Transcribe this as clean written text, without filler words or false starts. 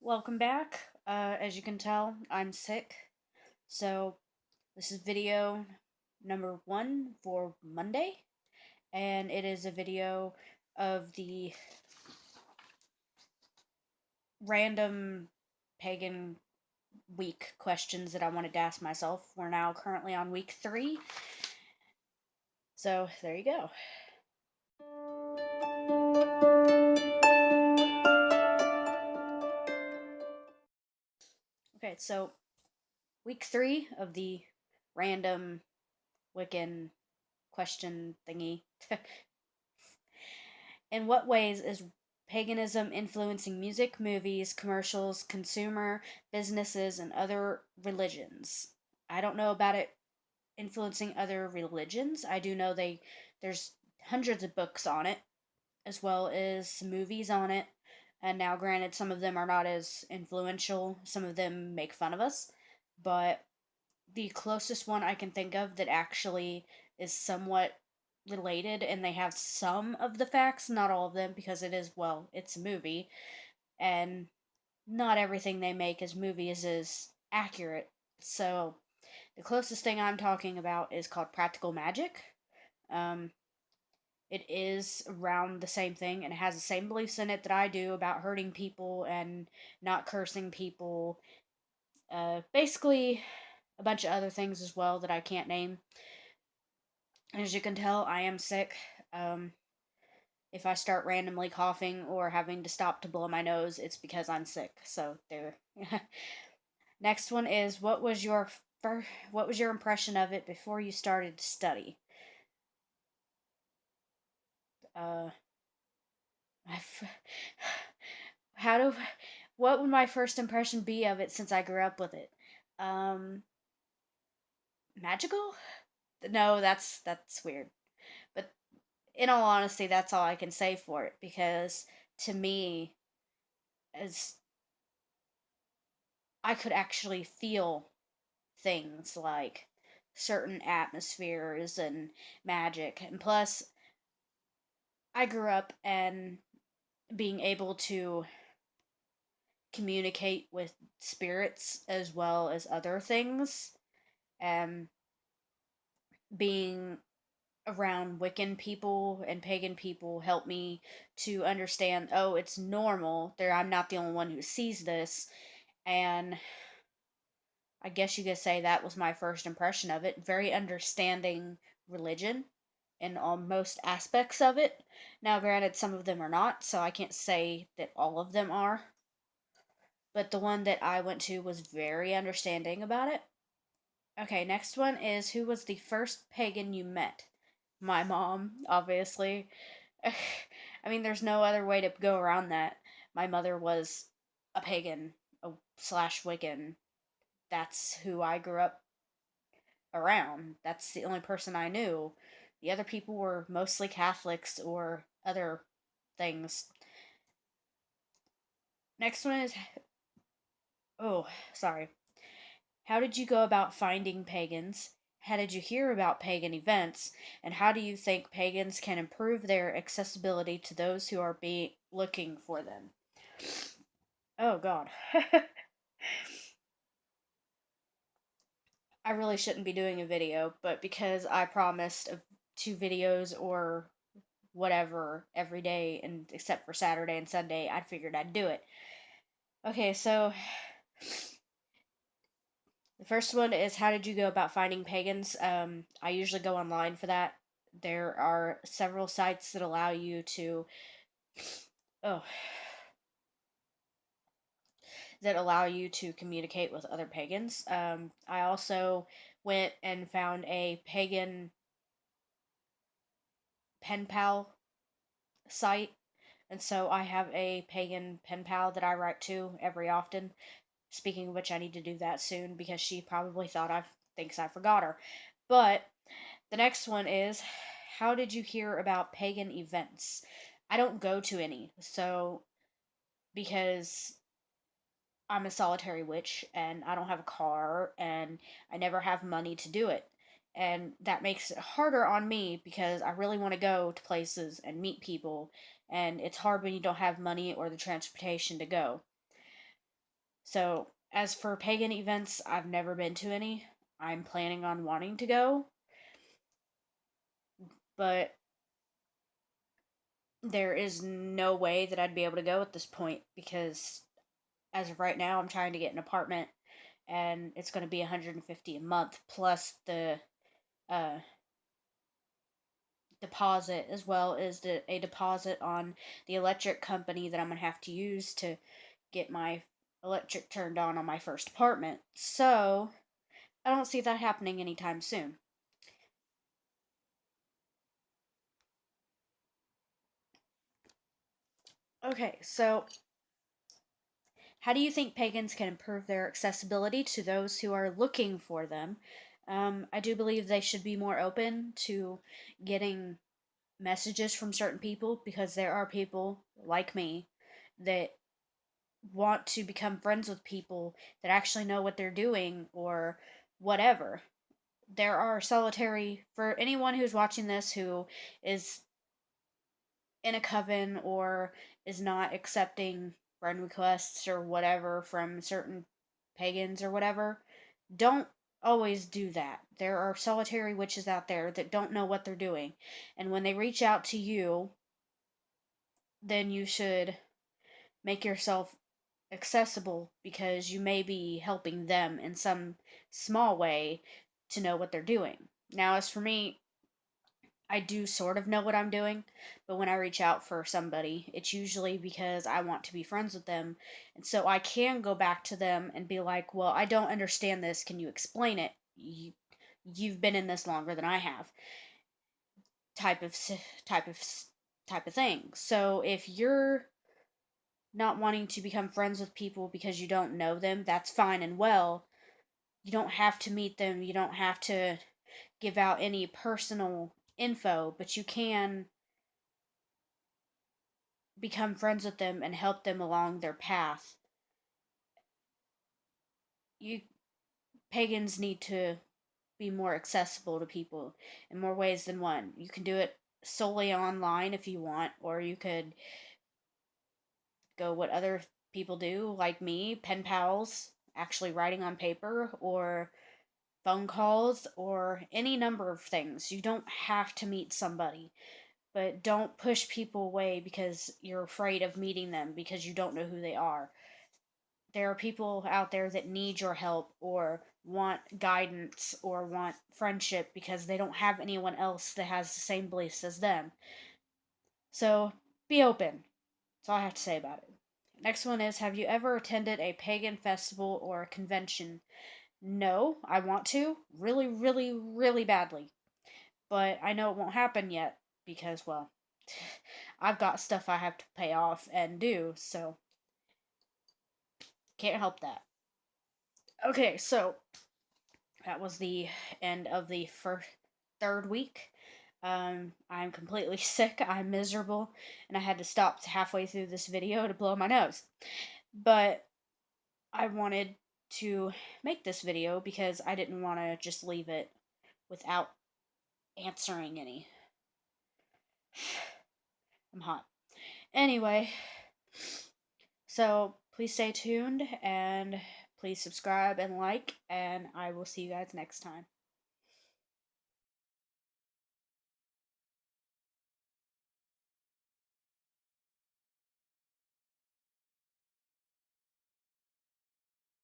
Welcome back. As you can tell, I'm sick. So, this is video number 1 for Monday, and it is a video of the random pagan week questions that I wanted to ask myself. We're now currently on week 3, so there you go. Okay, so week 3 of the random Wiccan question thingy. In what ways is paganism influencing music, movies, commercials, consumer, businesses, and other religions? I don't know about it influencing other religions. I do know there's hundreds of books on it, as well as movies on it. And now, granted, some of them are not as influential. Some of them make fun of us, but the closest one I can think of that actually is somewhat related and they have some of the facts, not all of them, because it's a movie, and not everything they make as movies is accurate. So, the closest thing I'm talking about is called Practical Magic. Um, it is around the same thing and it has the same beliefs in it that I do about hurting people and not cursing people. Basically, a bunch of other things as well that I can't name. As you can tell, I am sick. Um, if I start randomly coughing or having to stop to blow my nose, it's because I'm sick. So there. Next one is what was your impression of it before you started to study? Uh, how do what would my first impression be of it since I grew up with it? Um, Magical? No, that's weird. But in all honesty, that's all I can say for it because to me, as I could actually feel things like certain atmospheres and magic. And plus, I grew up and being able to communicate with spirits as well as other things, and being around Wiccan people and pagan people helped me to understand, oh, it's normal. I'm not the only one who sees this, and I guess you could say that was my first impression of it. Very understanding religion in most aspects of it. Now, granted, some of them are not, so I can't say that all of them are. But the one that I went to was very understanding about it. Okay, next one is who was the first pagan you met? My mom, obviously. I mean, there's no other way to go around that. My mother was a pagan, a slash Wiccan. That's who I grew up around. That's the only person I knew. The other people were mostly Catholics or other things. Next one is oh, sorry. How did you go about finding pagans? How did you hear about pagan events? And how do you think pagans can improve their accessibility to those who are looking for them? Oh god. I really shouldn't be doing a video, but because I promised 2 videos or whatever every day, and except for Saturday and Sunday, I figured I'd do it. Okay, so the first one is how did you go about finding pagans? I usually go online for that. There are several sites that allow you to oh that allow you to communicate with other pagans. I also went and found a pagan pen pal site, and so I have a pagan pen pal that I write to every often. Speaking of which, I need to do that soon because she probably thinks I forgot her. But the next one is how did you hear about pagan events? I don't go to any, so because I'm a solitary witch and I don't have a car and I never have money to do it. And that makes it harder on me because I really want to go to places and meet people, and it's hard when you don't have money or the transportation to go. So, as for pagan events, I've never been to any. I'm planning on wanting to go, but there is no way that I'd be able to go at this point because as of right now, I'm trying to get an apartment and it's going to be 150 a month plus the uh, deposit, as well as a deposit on the electric company that I'm going to have to use to get my electric turned on my first apartment. So, I don't see that happening anytime soon. Okay, so how do you think pagans can improve their accessibility to those who are looking for them? I do believe they should be more open to getting messages from certain people because there are people like me that want to become friends with people that actually know what they're doing or whatever. There are solitary, for anyone who's watching this who is in a coven or is not accepting friend requests or whatever from certain pagans or whatever, don't always do that. There are solitary witches out there that don't know what they're doing. And when they reach out to you, then you should make yourself accessible because you may be helping them in some small way to know what they're doing. Now, as for me, I do sort of know what I'm doing, but when I reach out for somebody, it's usually because I want to be friends with them. And so I can go back to them and be like, "Well, I don't understand this. Can you explain it? You've been in this longer than I have." Type of type of type of thing. So if you're not wanting to become friends with people because you don't know them, that's fine and well. You don't have to meet them. You don't have to give out any personal info, but you can become friends with them and help them along their path. You pagans need to be more accessible to people in more ways than one. You can do it solely online if you want, or you could go what other people do, like me, pen pals, actually writing on paper, or phone calls, or any number of things. You don't have to meet somebody, but don't push people away because you're afraid of meeting them because you don't know who they are. There are people out there that need your help or want guidance or want friendship because they don't have anyone else that has the same beliefs as them. So be open. That's all I have to say about it. Next one is, have you ever attended a pagan festival or a convention? No, I want to. Really, really, really badly. But I know it won't happen yet because, well, I've got stuff I have to pay off and do, so can't help that. Okay, so that was the end of the third week. I'm completely sick. I'm miserable, and I had to stop halfway through this video to blow my nose. But I wanted to make this video because I didn't want to just leave it without answering any. I'm hot. Anyway, so please stay tuned and please subscribe and like, and I will see you guys next time.